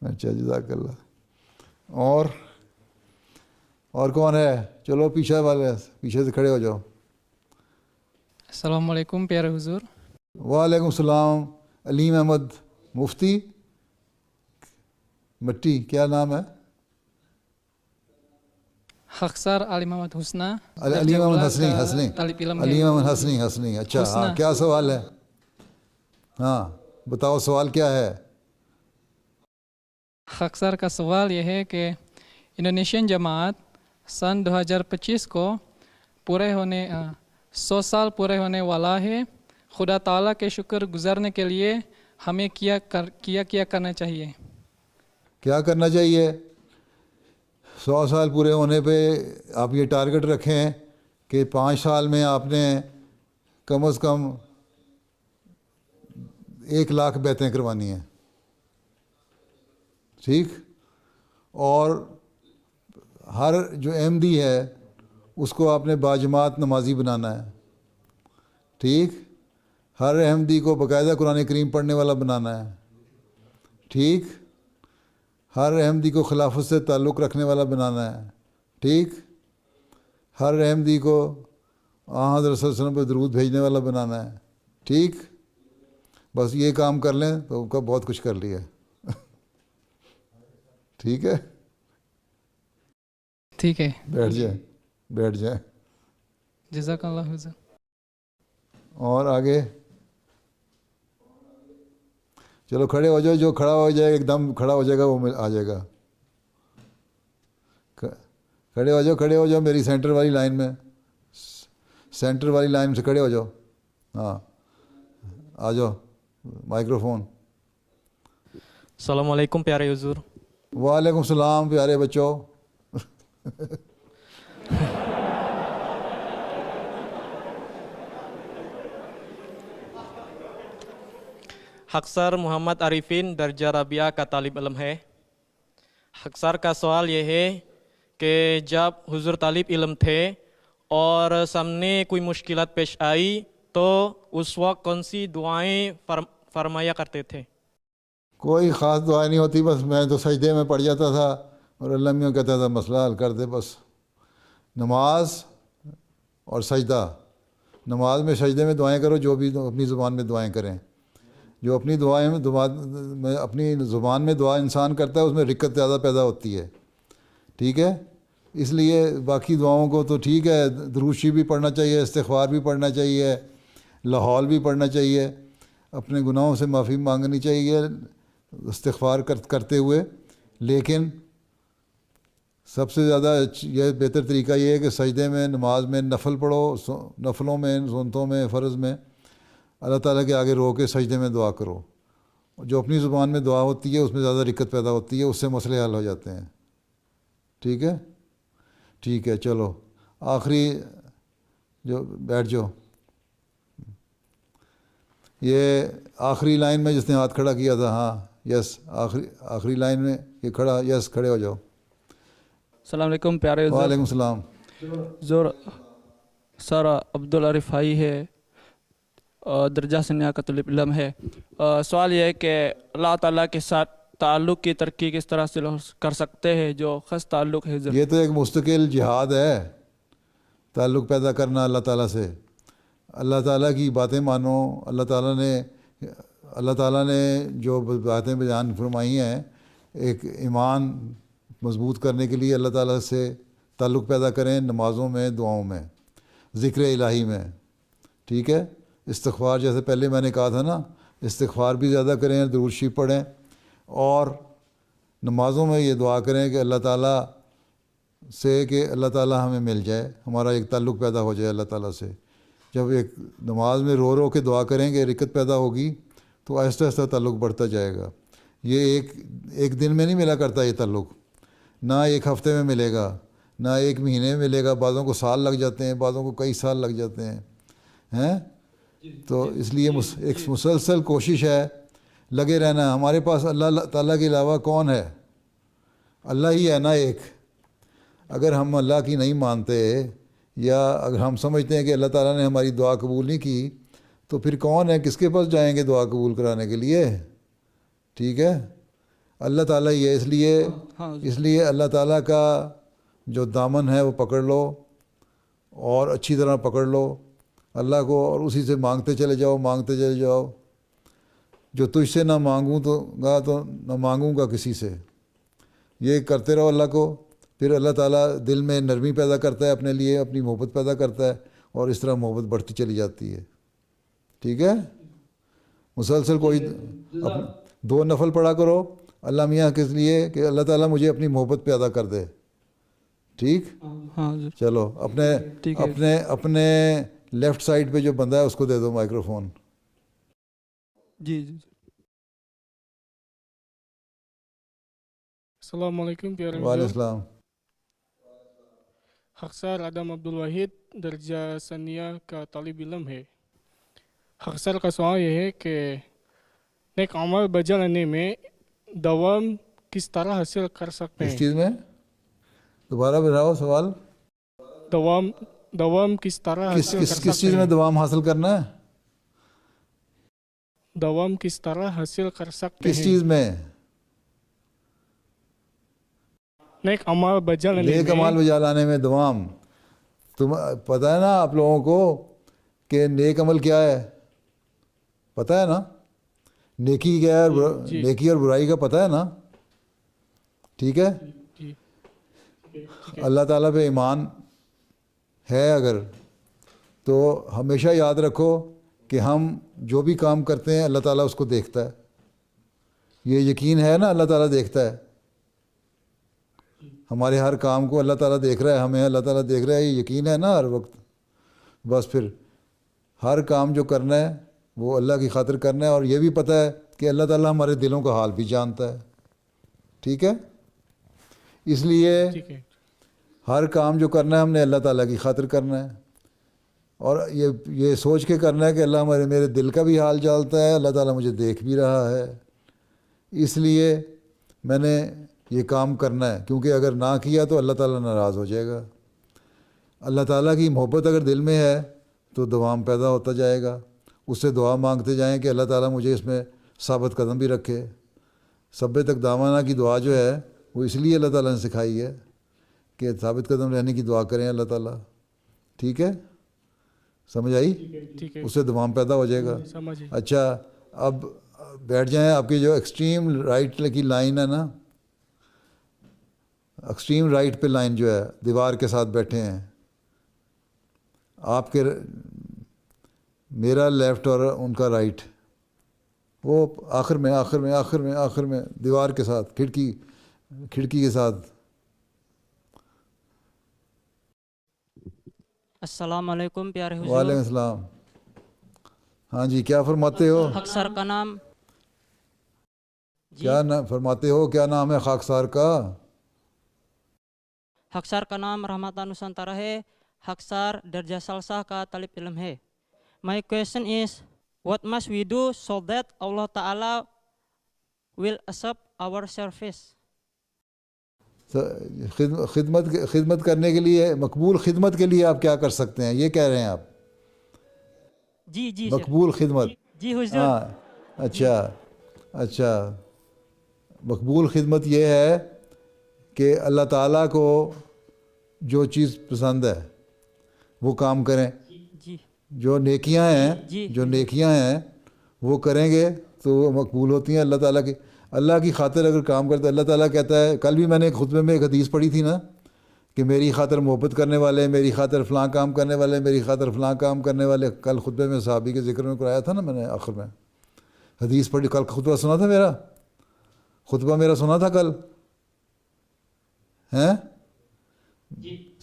اچھا، جزاک اللہ. اور کون ہے؟ چلو پیچھے والے، پیچھے سے کھڑے ہو جاؤ. السلام علیکم پیارے حضور. وعلیکم السلام. علیم احمد مفتی مٹی، کیا نام ہے؟ خاکسار علی محمد حسنہ. علیم احمد حسنی. طالب علم علیم احمد حسنی. اچھا، ہاں، کیا سوال ہے؟ ہاں بتاؤ، سوال کیا ہے؟ خاکسار کا سوال یہ ہے کہ انڈونیشین جماعت سن 2025 کو 100 سال پورے ہونے والا ہے. خدا تعالیٰ کے شکر گزارنے کے لیے ہمیں کیا کرنا چاہیے؟ کیا کرنا چاہیے؟ 100 سال پورے ہونے پہ آپ یہ ٹارگٹ رکھیں کہ 5 سال میں آپ نے کم از کم 1 لاکھ بیعتیں کروانی ہیں. ٹھیک، اور ہر جو احمدی ہے اس کو آپ نے باجماعت نمازی بنانا ہے. ٹھیک، ہر احمدی کو باقاعدہ قرآن کریم پڑھنے والا بنانا ہے. ٹھیک، ہر احمدی کو خلافت سے تعلق رکھنے والا بنانا ہے. ٹھیک، ہر احمدی کو حضرت صلی اللہ علیہ وسلم پہ درود بھیجنے والا بنانا ہے. ٹھیک، بس یہ کام کر لیں تو ان کا بہت کچھ کر لیا. ٹھیک ہے، ٹھیک ہے، بیٹھ جائیں. جزاک اللہ حضور. اور آگے چلو کھڑے ہو جاؤ, جو کھڑا ہو جائے ایک دم کھڑا ہو جائے گا وہ آ جائے گا. کھڑے ہو جاؤ میری سینٹر والی لائن میں, سینٹر والی لائن سے کھڑے ہو جاؤ. ہاں آ جاؤ, مائکرو فون. السلام علیکم پیارے حضور. وعلیکم السلام پیارے بچوں. حق سر محمد عارفین درجہ رابعہ کا طالب علم ہے. حق سر کا سوال یہ ہے کہ جب حضور طالب علم تھے اور سامنے کوئی مشکلات پیش آئی تو اس وقت کون سی دعائیں فرمایا کرتے تھے؟ کوئی خاص دعائیں نہیں ہوتی, بس میں تو سجدے میں پڑ جاتا تھا اور اللہ میاں کہتا تھا مسئلہ حل کر دے. بس نماز اور سجدہ, نماز میں سجدے میں دعائیں کرو, جو بھی اپنی زبان میں دعائیں کریں. جو اپنی دعائیں میں اپنی زبان میں دعا انسان کرتا ہے اس میں رکت زیادہ پیدا ہوتی ہے. ٹھیک ہے, اس لیے باقی دعاؤں کو تو ٹھیک ہے, درود شریف بھی پڑھنا چاہیے, استغفار بھی پڑھنا چاہیے, لاحول بھی پڑھنا چاہیے, اپنے گناہوں سے معافی مانگنی چاہیے استغفار کرتے ہوئے. لیکن سب سے زیادہ یہ بہتر طریقہ یہ ہے کہ سجدے میں نماز میں نفل پڑھو, نفلوں میں سنتوں میں فرض میں اللہ تعالیٰ کے آگے رو کے سجدے میں دعا کرو. جو اپنی زبان میں دعا ہوتی ہے اس میں زیادہ رکت پیدا ہوتی ہے, اس سے مسئلے حل ہو جاتے ہیں. ٹھیک ہے, ٹھیک ہے. چلو آخری جو بیٹھ جاؤ, یہ آخری لائن میں جس نے ہاتھ کھڑا کیا تھا. ہاں یس, آخری لائن میں یہ کھڑا, یس کھڑے ہو جاؤ. السلام علیکم پیارے حضور. وعلیکم السلام. زور سر عبدالعارف بھائی ہے, درجہ ثانیہ کا طالب علم ہے. سوال یہ ہے کہ اللہ تعالیٰ کے ساتھ تعلق کی ترقی کس طرح سے کر سکتے ہیں جو خاص تعلق ہے؟ یہ تو ایک مستقل جہاد ہے, تعلق پیدا کرنا اللہ تعالیٰ سے. اللہ تعالیٰ کی باتیں مانو. اللہ تعالیٰ نے جو باتیں بیان فرمائی ہیں, ایک ایمان مضبوط کرنے کے لیے اللہ تعالیٰ سے تعلق پیدا کریں نمازوں میں, دعاؤں میں, ذکر الہی میں. ٹھیک ہے, استغفار جیسے پہلے میں نے کہا تھا نا, استغفار بھی زیادہ کریں, درود شریف پڑھیں, اور نمازوں میں یہ دعا کریں کہ اللہ تعالیٰ سے کہ اللہ تعالیٰ ہمیں مل جائے, ہمارا ایک تعلق پیدا ہو جائے اللہ تعالیٰ سے. جب ایک نماز میں رو رو کے دعا کریں گے, رکت پیدا ہوگی, تو آہستہ آہستہ تعلق بڑھتا جائے گا. یہ ایک دن میں نہیں ملا کرتا یہ تعلق, نہ ایک ہفتے میں ملے گا, نہ ایک مہینے میں ملے گا. بعضوں کو سال لگ جاتے ہیں, بعضوں کو کئی سال لگ جاتے ہیں. تو اس لیے ایک مسلسل کوشش ہے, لگے رہنا. ہمارے پاس اللہ تعالیٰ کے علاوہ کون ہے؟ اللہ ہی ہے نا ایک. اگر ہم اللہ کی نہیں مانتے, یا اگر ہم سمجھتے ہیں کہ اللہ تعالیٰ نے ہماری دعا قبول نہیں کی, تو پھر کون ہے, کس کے پاس جائیں گے دعا قبول کرانے کے لیے؟ ٹھیک ہے, اللہ تعالیٰ ہی ہے. اس لیے اللہ تعالیٰ کا جو دامن ہے وہ پکڑ لو, اور اچھی طرح پکڑ لو اللہ کو, اور اسی سے مانگتے چلے جاؤ. جو تجھ سے نہ مانگوں تو نہ مانگوں گا کسی سے. یہ کرتے رہو اللہ کو, پھر اللہ تعالیٰ دل میں نرمی پیدا کرتا ہے اپنے لیے, اپنی محبت پیدا کرتا ہے, اور اس طرح محبت بڑھتی چلی جاتی ہے. ٹھیک ہے, مسلسل کوئی 2 نفل پڑھا کرو اللہ میاں کس لیے کہ اللہ تعالیٰ مجھے اپنی محبت پیدا کر دے. ٹھیک, چلو اپنے لیفٹ سائڈ پہ جو بندہ ہے اس کو دے دو مائکرو فون. جی. السلام علیکم پیارے. وعلیکم السلام. حق سر آدم عبدالواحد درجہ ثانیہ کا طالب علم ہے. حق سر کا سوال یہ ہے کہ نیک عمل بجا لانے میں دوام کس طرح حاصل کر سکتے ہیں؟ اس چیز میں دوبارہ بتاؤ سوال. دوام کس طرح کس چیز میں دوام حاصل کرنا ہے؟ دوام کس طرح حاصل کر سکتے ہیں؟ کس چیز میں؟ نیک عمل بجا لانے میں دوام. تم پتہ ہے نا آپ لوگوں کو کہ نیک عمل کیا ہے؟ پتہ ہے نا نیکی کیا ہے؟ نیکی اور برائی کا پتہ ہے نا. ٹھیک ہے, اللہ تعالیٰ پہ ایمان ہے اگر, تو ہمیشہ یاد رکھو کہ ہم جو بھی کام کرتے ہیں اللہ تعالیٰ اس کو دیکھتا ہے. یہ یقین ہے نا اللہ تعالیٰ دیکھتا ہے ہمارے ہر کام کو, اللہ تعالیٰ دیکھ رہا ہے ہمیں, اللہ تعالیٰ دیکھ رہا ہے, یہ یقین ہے نا ہر وقت. بس پھر ہر کام جو کرنا ہے وہ اللہ کی خاطر کرنا ہے, اور یہ بھی پتہ ہے کہ اللہ تعالیٰ ہمارے دلوں کا حال بھی جانتا ہے. ٹھیک ہے, اس لیے ہر کام جو کرنا ہے ہم نے اللہ تعالیٰ کی خاطر کرنا ہے, اور یہ سوچ کے کرنا ہے کہ اللہ میرے دل کا بھی حال جانتا ہے, اللہ تعالیٰ مجھے دیکھ بھی رہا ہے, اس لیے میں نے یہ کام کرنا ہے, کیونکہ اگر نہ کیا تو اللہ تعالیٰ ناراض ہو جائے گا. اللہ تعالیٰ کی محبت اگر دل میں ہے تو دوام پیدا ہوتا جائے گا. اس سے دعا مانگتے جائیں کہ اللہ تعالیٰ مجھے اس میں ثابت قدم بھی رکھے. سب تک دامانہ کی دعا جو ہے وہ اس لیے اللہ تعالیٰ نے سکھائی ہے کہ ثابت قدم رہنے کی دعا کریں اللہ تعالیٰ. ٹھیک ہے, سمجھ آئی؟ اس سے دوام پیدا ہو جائے گا. اچھا, اب بیٹھ جائیں. آپ کی جو ایکسٹریم رائٹ کی لائن ہے نا, ایکسٹریم رائٹ پہ لائن جو ہے دیوار کے ساتھ بیٹھے ہیں آپ کے, میرا لیفٹ اور ان کا رائٹ, وہ آخر میں دیوار کے ساتھ, کھڑکی کے ساتھ. السلام علیکم پیارے حضور. وعلیکم السلام. ہاں جی, کیا فرماتے ہو؟ خاکسار کا نام کیا فرماتے ہو, کیا نام ہے خاکسار کا؟ خاکسار کا نام رحمت نusantara ہے. خاکسار درجہ ثالثہ کا طالب علم ہے. My question is, what must we do so that Allah Ta'ala will accept our service? خدمت کرنے کے لیے, مقبول خدمت کے لیے آپ کیا کر سکتے ہیں, یہ کہہ رہے ہیں آپ؟ جی مقبول خدمت. جی حضور. ہاں, اچھا. مقبول خدمت یہ ہے کہ اللہ تعالیٰ کو جو چیز پسند ہے وہ کام کریں. جو نیکیاں ہیں وہ کریں گے تو وہ مقبول ہوتی ہیں اللہ تعالیٰ کی. اللہ کی خاطر اگر کام کرتے, اللہ تعالیٰ کہتا ہے, کل بھی میں نے ایک خطبے میں ایک حدیث پڑھی تھی نا کہ میری خاطر محبت کرنے والے, میری خاطر فلاں کام کرنے والے, میری خاطر فلاں کام کرنے والے. کل خطبے میں صحابی کے ذکر میں کرایا تھا نا میں نے, آخر میں حدیث پڑھی. کل خطبہ سنا تھا سنا تھا کل, ہیں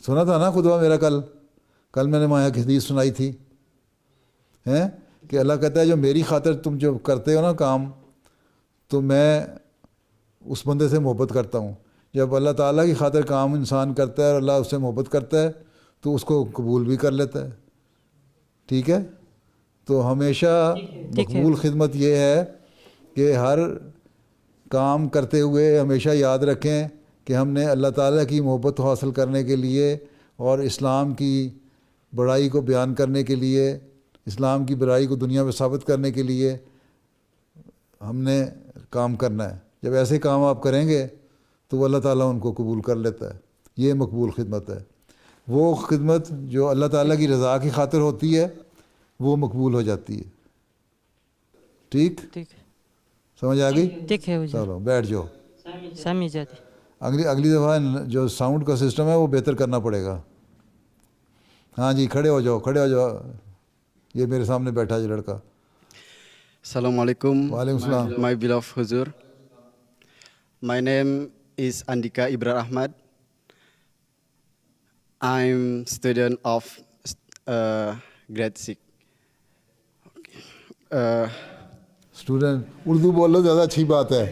سنا تھا نا خطبہ میرا کل میں نے وہاں ایک حدیث سنائی تھی, ہیں کہ اللہ کہتا ہے جو میری خاطر تم جو کرتے ہو نا کام, تو میں اس بندے سے محبت کرتا ہوں. جب اللہ تعالیٰ کی خاطر کام انسان کرتا ہے اور اللہ اس سے محبت کرتا ہے تو اس کو قبول بھی کر لیتا ہے. ٹھیک ہے, تو ہمیشہ مقبول خدمت یہ ہے کہ ہر کام کرتے ہوئے ہمیشہ یاد رکھیں کہ ہم نے اللہ تعالیٰ کی محبت حاصل کرنے کے لیے اور اسلام کی بڑائی کو بیان کرنے کے لیے, اسلام کی بڑائی کو دنیا میں ثابت کرنے کے لیے ہم نے کام کرنا ہے. جب ایسے کام آپ کریں گے تو وہ اللہ تعالیٰ ان کو قبول کر لیتا ہے. یہ مقبول خدمت ہے. وہ خدمت جو اللہ تعالیٰ کی رضا کی خاطر ہوتی ہے وہ مقبول ہو جاتی ہے. ٹھیک, سمجھ آ گئی؟ ٹھیک ہے. چلو بیٹھ جاؤ. سمجھ جاتی. اگلی دفعہ جو ساؤنڈ کا سسٹم ہے وہ بہتر کرنا پڑے گا. ہاں جی, کھڑے ہو جاؤ. یہ میرے سامنے بیٹھا ہے لڑکا. Assalamu alaikum. Waalaikum salam. My beloved Huzur. My name is Andika Ibrahim Ahmad. I'm student of grade 6. Student Urdu بولو, زیادہ اچھی بات ہے.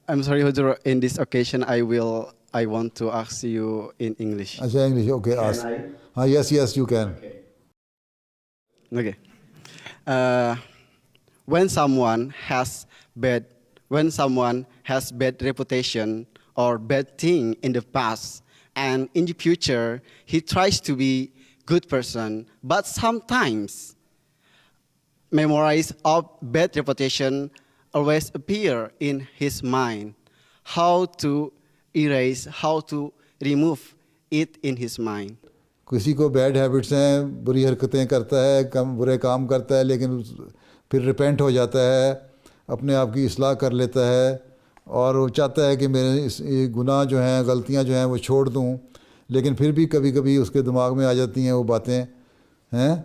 I'm sorry, Huzur. In this occasion, I want to ask you in English. اچھا انگلش, اوکے, ask. ہاں, yes you can. Okay. When someone has bad reputation or bad thing in the past, and in the future he tries to be good person, but sometimes memories of bad reputation always appear in his mind. How to erase, how to remove it in his mind? کسی کو بیڈ ہیبٹس ہیں, بری حرکتیں کرتا ہے, برے کام کرتا ہے, لیکن پھر ریپینٹ ہو جاتا ہے, اپنے آپ کی اصلاح کر لیتا ہے اور وہ چاہتا ہے کہ میرے گناہ جو ہیں, غلطیاں جو ہیں وہ چھوڑ دوں, لیکن پھر بھی کبھی کبھی اس کے دماغ میں آ جاتی ہیں وہ باتیں, ہیں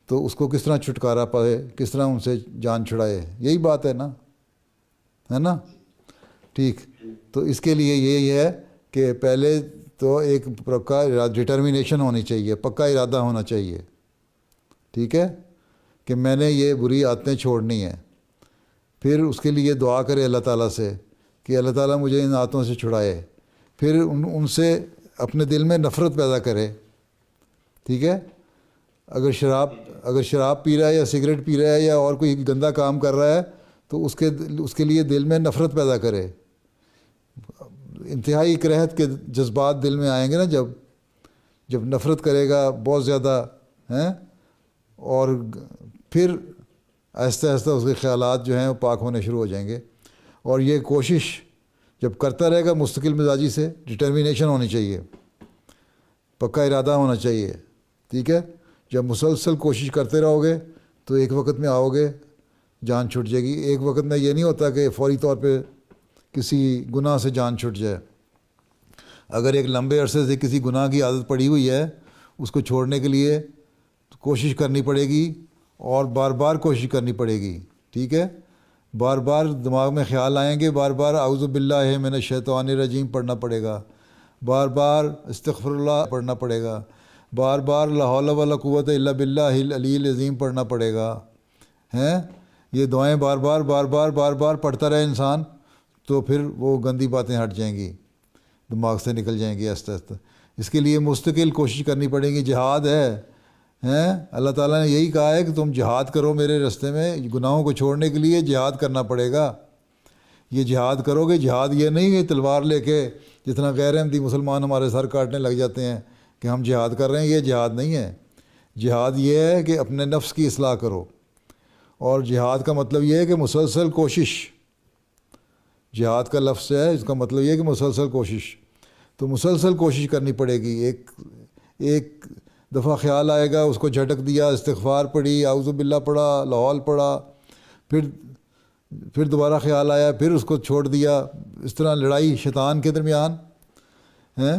تو اس کو کس طرح چھٹکارا پائے, کس طرح ان سے جان چھڑائے, یہی بات ہے نا. ٹھیک, تو اس کے لیے یہی ہے کہ پہلے تو ایک پکا ڈٹرمینیشن ہونی چاہیے, پکا ارادہ ہونا چاہیے, ٹھیک ہے, کہ میں نے یہ بری عادتیں چھوڑنی ہیں. پھر اس کے لیے دعا کرے اللہ تعالیٰ سے کہ اللہ تعالیٰ مجھے ان عادتوں سے چھڑائے. پھر ان سے اپنے دل میں نفرت پیدا کرے, ٹھیک ہے. اگر شراب پی رہا ہے یا سگریٹ پی رہا ہے یا اور کوئی گندا کام کر رہا ہے تو اس کے لیے دل میں نفرت پیدا کرے. انتہائی کراہت کے جذبات دل میں آئیں گے نا جب نفرت کرے گا بہت زیادہ ہیں, اور پھر آہستہ آہستہ اس کے خیالات جو ہیں وہ پاک ہونے شروع ہو جائیں گے. اور یہ کوشش جب کرتا رہے گا مستقل مزاجی سے, ڈٹرمینیشن ہونی چاہیے, پکا ارادہ ہونا چاہیے, ٹھیک ہے. جب مسلسل کوشش کرتے رہو گے تو ایک وقت میں آؤ گے جان چھٹ جائے گی. ایک وقت میں یہ نہیں ہوتا کہ فوری طور پہ کسی گناہ سے جان چھٹ جائے. اگر ایک لمبے عرصے سے کسی گناہ کی عادت پڑی ہوئی ہے, اس کو چھوڑنے کے لیے کوشش کرنی پڑے گی اور بار بار کوشش کرنی پڑے گی, ٹھیک ہے. بار بار دماغ میں خیال آئیں گے, بار بار اعوذ باللہ من الشیطان الرجیم پڑھنا پڑے گا, بار بار استغفر اللہ پڑھنا پڑے گا, بار بار لا حول ولا قوت الا باللہ العلی العظیم پڑھنا پڑے گا. ہیں یہ دعائیں بار بار پڑھتا رہے انسان, تو پھر وہ گندی باتیں ہٹ جائیں گی, دماغ سے نکل جائیں گی آہستہ آہستہ. اس کے لیے مستقل کوشش کرنی پڑے گی. جہاد ہے, ہیں اللہ تعالیٰ نے یہی کہا ہے کہ تم جہاد کرو میرے راستے میں, گناہوں کو چھوڑنے کے لیے جہاد کرنا پڑے گا. یہ جہاد کرو گے, جہاد یہ نہیں ہے تلوار لے کے جتنا غیر احمدی مسلمان ہمارے سر کاٹنے لگ جاتے ہیں کہ ہم جہاد کر رہے ہیں, یہ جہاد نہیں ہے. جہاد یہ ہے کہ اپنے نفس کی اصلاح کرو, اور جہاد کا مطلب یہ ہے کہ مسلسل کوشش. جہاد کا لفظ ہے, اس کا مطلب یہ ہے کہ مسلسل کوشش. تو مسلسل کوشش کرنی پڑے گی. ایک دفعہ خیال آئے گا, اس کو جھٹک دیا, استغفار پڑھی, اعوذ باللہ پڑھا, لا حول پڑھا, پھر دوبارہ خیال آیا, پھر اس کو چھوڑ دیا. اس طرح لڑائی شیطان کے درمیان ہیں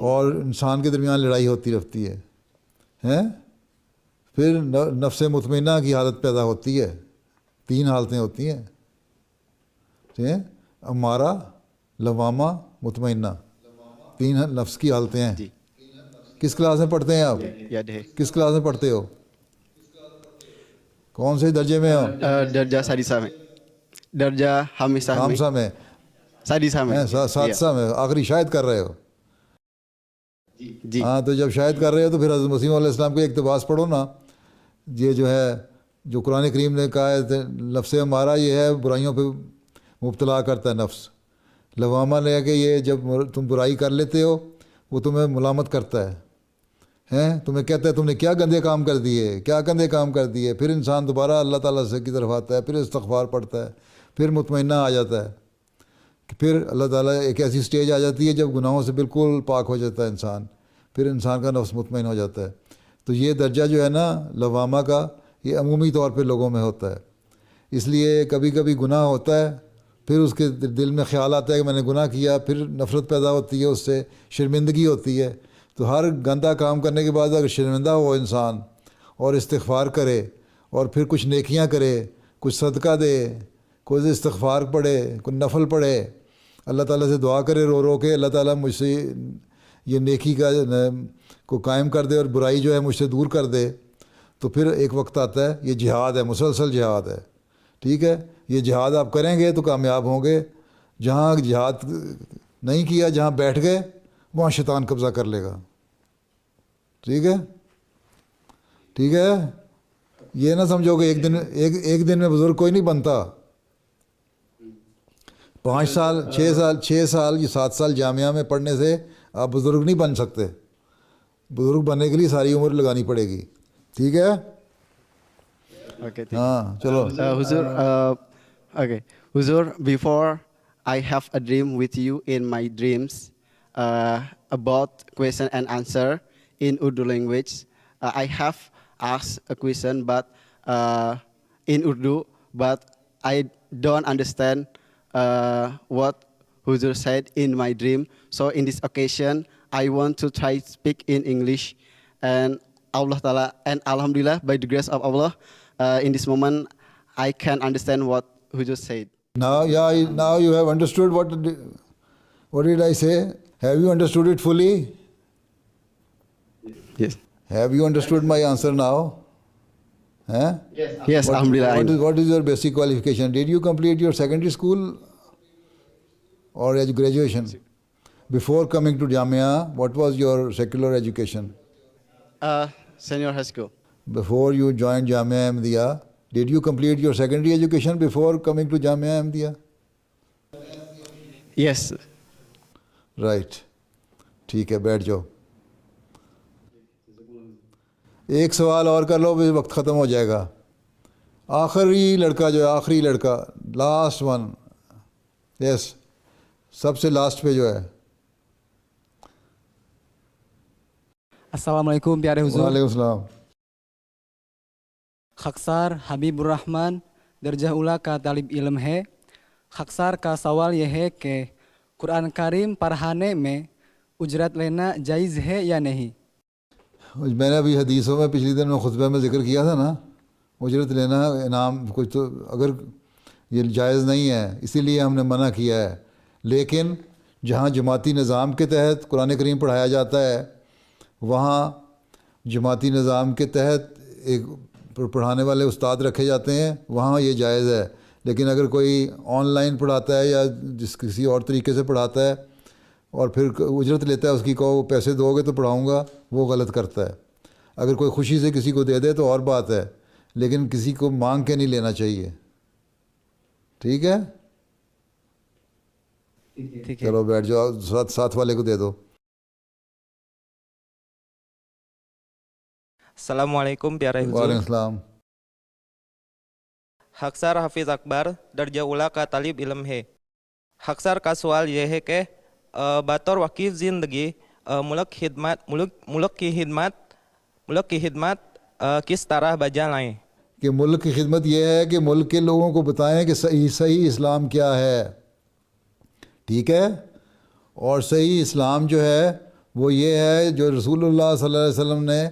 اور انسان کے درمیان لڑائی ہوتی رہتی ہے. ہیں پھر نفس مطمئنہ کی حالت پیدا ہوتی ہے. 3 حالتیں ہوتی ہیں, ٹھیک ہے, امارہ, لوامہ, مطمئنہ. 3 نفس کی حالتیں ہیں. کس کلاس میں پڑھتے ہیں آپ؟ کس کلاس میں پڑھتے ہو؟ کون سے درجے میں ہو؟ درجہ سادسہ میں. درجہ خامسہ میں. سادسہ میں. آخری شاید کر رہے ہو. ہاں, تو جب شاید کر رہے ہو تو پھر حضرت مسیح علیہ السلام کو اقتباس پڑھو نا. یہ جو ہے جو قرآن کریم نے کہا ہے نفس امارہ یہ ہے برائیوں پہ مبتلا کرتا ہے نفس. لوامہ نے ہے کہ یہ جب تم برائی کر لیتے ہو وہ تمہیں ملامت کرتا ہے, ہیں تمہیں کہتا ہے تم نے کیا گندے کام کر دیے, کیا گندے کام کر دیے. پھر انسان دوبارہ اللہ تعالیٰ سے کی طرف آتا ہے, پھر استغفار پڑھتا ہے, پھر مطمئنہ آ جاتا ہے. پھر اللہ تعالیٰ ایک ایسی سٹیج آ جاتی ہے جب گناہوں سے بالکل پاک ہو جاتا ہے انسان, پھر انسان کا نفس مطمئن ہو جاتا ہے. تو یہ درجہ جو ہے نا لوامہ کا, یہ عمومی طور پہ لوگوں میں ہوتا ہے. اس لیے کبھی کبھی گناہ ہوتا ہے, پھر اس کے دل میں خیال آتا ہے کہ میں نے گناہ کیا, پھر نفرت پیدا ہوتی ہے, اس سے شرمندگی ہوتی ہے. تو ہر گندہ کام کرنے کے بعد اگر شرمندہ ہو انسان اور استغفار کرے اور پھر کچھ نیکیاں کرے, کچھ صدقہ دے, کوئی استغفار پڑھے, کوئی نفل پڑھے, اللہ تعالیٰ سے دعا کرے رو رو کے اللہ تعالیٰ مجھ سے یہ نیکی کا کو قائم کر دے اور برائی جو ہے مجھ سے دور کر دے, تو پھر ایک وقت آتا ہے. یہ جہاد ہے, مسلسل جہاد ہے, ٹھیک ہے. یہ جہاد آپ کریں گے تو کامیاب ہوں گے. جہاں جہاد نہیں کیا, جہاں بیٹھ گئے, وہاں شیطان قبضہ کر لے گا. ٹھیک ہے, ٹھیک ہے. یہ نہ سمجھو کہ ایک دن میں بزرگ کوئی نہیں بنتا. 5 سال 6 سال یہ 7 سال جامعہ میں پڑھنے سے آپ بزرگ نہیں بن سکتے. بزرگ بننے کے لیے ساری عمر لگانی پڑے گی. ٹھیک ہے, ہاں چلو. Huzur, before I have a dream with you in my dreams about question and answer in Urdu language. I have asked a question but in Urdu, but I don't understand what Huzur said in my dream. So in this occasion, I want to try to speak in English, and Allah Ta'ala, and Alhamdulillah, by the grace of Allah, in this moment, I can understand what who just said. Now you have understood what did I say? Have you understood it fully? Yes. Have you understood my answer now? Huh? Yes, Alhamdulillah. What is your basic qualification? Did you complete your secondary school or graduation? Before coming to Jamia, what was your secular education? Senior high school. Before you joined Jamia Ahmadiyya, did you complete your secondary education before coming to Jamia Ahmadiyya? Yes. Right. ٹھیک ہے, بیٹھ جاؤ. ایک سوال اور کر لو, پھر وقت ختم ہو جائے گا. آخری لڑکا جو ہے, آخری لڑکا, لاسٹ ون. یس, سب سے لاسٹ پہ جو ہے. السلام علیکم پیارے حضور. وعلیکم السلام. خاکسار حبیب الرحمن درجہ اولا کا طالب علم ہے. خاکسار کا سوال یہ ہے کہ قرآن کریم پڑھانے میں اجرت لینا جائز ہے یا نہیں؟ میں نے ابھی حدیثوں میں پچھلی دن میں خطبہ میں ذکر کیا تھا نا, اجرت لینا انعام کچھ, تو اگر یہ جائز نہیں ہے اسی لیے ہم نے منع کیا ہے. لیکن جہاں جماعتی نظام کے تحت قرآن کریم پڑھایا جاتا ہے, وہاں جماعتی نظام کے تحت ایک پڑھانے والے استاد رکھے جاتے ہیں, وہاں یہ جائز ہے. لیکن اگر کوئی آن لائن پڑھاتا ہے یا کسی اور طریقے سے پڑھاتا ہے اور پھر اجرت لیتا ہے, اس کی کہو پیسے دو گے تو پڑھاؤں گا, وہ غلط کرتا ہے. اگر کوئی خوشی سے کسی کو دے دے تو اور بات ہے, لیکن کسی کو مانگ کے نہیں لینا چاہیے. ٹھیک ہے, چلو بیٹھ جاؤ, ساتھ والے کو دے دو. السلام علیکم پیارے حضور. وعلیکم السلام. خاکسار حافظ اکبر درجہ اولا کا طالب علم ہے. خاکسار کا سوال یہ ہے کہ بطور وقف زندگی ملک کی خدمت کس طرح بجا لائیں؟ کہ ملک کی خدمت یہ ہے کہ ملک کے لوگوں کو بتائیں کہ صحیح اسلام کیا ہے. ٹھیک ہے, اور صحیح اسلام جو ہے وہ یہ ہے جو رسول اللہ صلی اللہ علیہ وسلم نے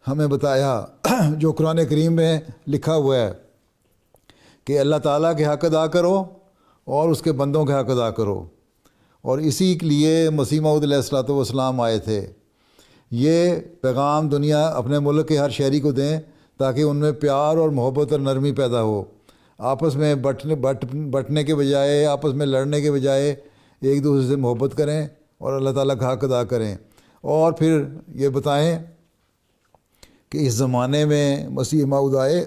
ہمیں بتایا, جو قرآن کریم میں لکھا ہوا ہے کہ اللہ تعالیٰ کے حق ادا کرو اور اس کے بندوں کے حق ادا کرو. اور اسی کے لیے مسیح موعود علیہ الصلوۃ والسلام آئے تھے. یہ پیغام دنیا اپنے ملک کے ہر شہری کو دیں تاکہ ان میں پیار اور محبت اور نرمی پیدا ہو. آپس میں بٹنے کے بجائے, آپس میں لڑنے کے بجائے ایک دوسرے سے محبت کریں اور اللہ تعالیٰ کا حق ادا کریں. اور پھر یہ بتائیں کہ اس زمانے میں مسیح موعود آئے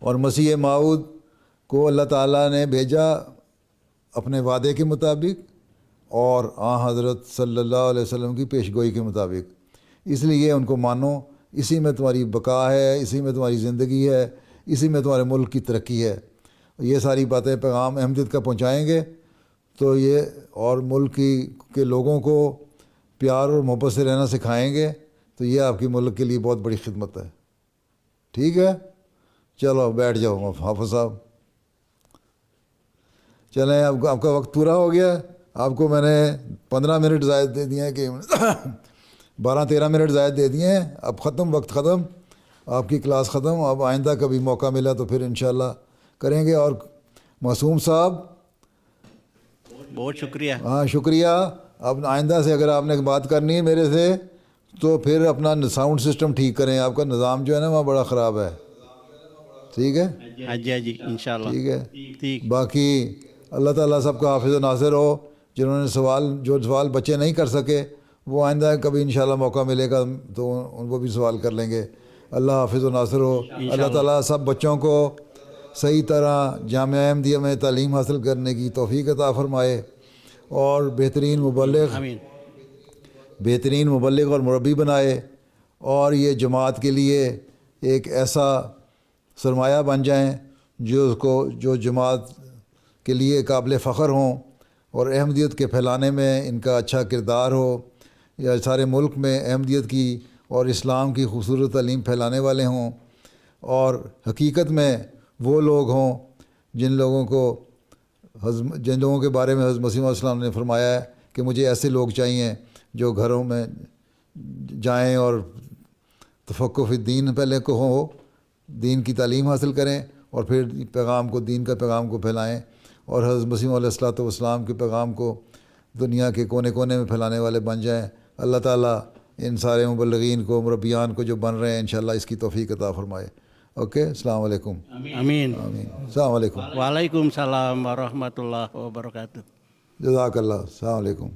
اور مسیح موعود کو اللہ تعالیٰ نے بھیجا اپنے وعدے کے مطابق اور حضرت صلی اللہ علیہ وسلم کی پیشگوئی کے مطابق. اس لیے ان کو مانو, اسی میں تمہاری بقا ہے, اسی میں تمہاری زندگی ہے, اسی میں تمہارے ملک کی ترقی ہے. یہ ساری باتیں پیغام احمدیت کا پہنچائیں گے تو یہ, اور ملک کے لوگوں کو پیار اور محبت سے رہنا سکھائیں گے, تو یہ آپ کی ملک کے لیے بہت بڑی خدمت ہے. ٹھیک ہے, چلو بیٹھ جاؤ حافظ صاحب. چلیں, آپ کا وقت پورا ہو گیا. آپ کو میں نے 15 منٹ زائد دے دیے ہیں, کہ 12-13 منٹ زائد دے دیے ہیں. اب ختم, وقت ختم, آپ کی کلاس ختم. اب آئندہ کبھی موقع ملا تو پھر انشاءاللہ کریں گے. اور معصوم صاحب بہت شکریہ. ہاں شکریہ. اب آئندہ سے اگر آپ نے بات کرنی ہے میرے سے تو پھر اپنا ساؤنڈ سسٹم ٹھیک کریں. آپ کا نظام جو ہے نا وہاں بڑا خراب ہے. ٹھیک ہے, ہاں جی انشاءاللہ. ٹھیک ہے. باقی اللہ تعالیٰ سب کا حافظ و ناصر ہو. جنہوں نے جو سوال بچے نہیں کر سکے وہ آئندہ کبھی انشاءاللہ موقع ملے گا تو وہ بھی سوال کر لیں گے. اللہ حافظ و ناصر ہو. اللہ تعالیٰ سب بچوں کو صحیح طرح جامعہ احمدیہ میں تعلیم حاصل کرنے کی توفیق عطا فرمائے اور بہترین مبلغ اور مربی بنائے, اور یہ جماعت کے لیے ایک ایسا سرمایہ بن جائیں جو جماعت کے لیے قابل فخر ہوں اور احمدیت کے پھیلانے میں ان کا اچھا کردار ہو, یا سارے ملک میں احمدیت کی اور اسلام کی خوبصورت تعلیم پھیلانے والے ہوں. اور حقیقت میں وہ لوگ ہوں جن لوگوں کے بارے میں حضرت مسیح علیہ السلام نے فرمایا ہے کہ مجھے ایسے لوگ چاہیے جو گھروں میں جائیں اور تفقہ فی الدین پہلے کو ہو، دین کی تعلیم حاصل کریں اور پھر پیغام کو، دین کا پیغام کو پھیلائیں، اور حضرت مسیح علیہ الصلوۃ والسلام کے پیغام کو دنیا کے کونے کونے میں پھیلانے والے بن جائیں۔ اللہ تعالیٰ ان سارے مبلغین کو، مربیان کو جو بن رہے ہیں، انشاءاللہ اس کی توفیق عطا فرمائے۔ اوکے، السلام علیکم۔ آمین۔ السلام علیکم۔ وعلیکم السلام ورحمۃ اللہ وبرکاتہ۔ جزاک اللہ، السلام علیکم۔